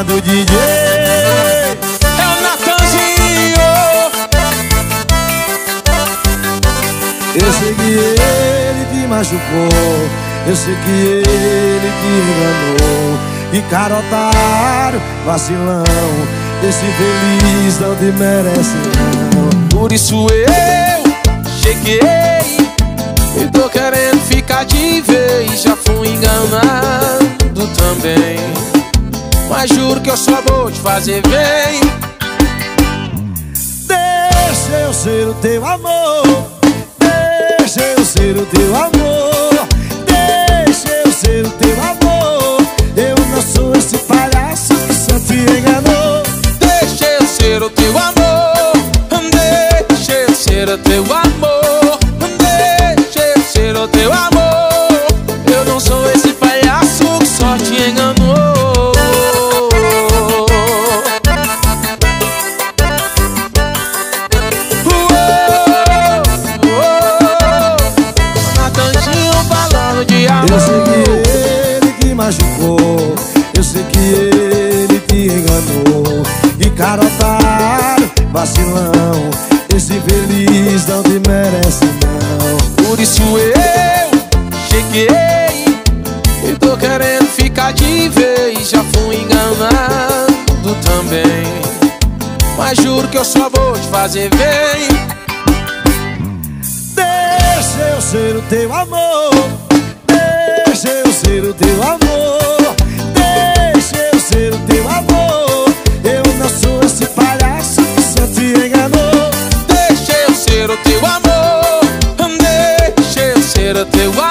esquina do DJ. É o Natanzinho. Eu sei que ele te machucou, eu sei que ele te enganou. E cara otário, vacilão, esse infeliz não te merece não. Por isso eu cheguei e tô querendo ficar de vez. Já fui enganado também, mas juro que eu só vou te fazer bem. Deixa eu ser o teu amor, deixa eu ser o teu amor, deixa eu ser o teu amor. Eu não sou esse palhaço que só te enganou. Deixa eu ser o teu amor, deixa eu ser o teu amor, deixa eu ser o teu amor. Eu não sou esse palhaço que só te enganou. Natanzinho falando de amor. Eu sei que ele te machucou, eu sei que ele te enganou. E cara otário, vacilão, esse infeliz não te merece não. Por isso eu cheguei e tô querendo ficar de vez. Já fui enganado também, mas juro que eu só vou te fazer bem. Deixa eu ser o teu amor, deixa eu ser o teu amor, deixa eu ser o teu amor. Eu não sou esse palhaço que só te enganou. Deixa eu ser o teu amor, deixa eu ser o teu amor.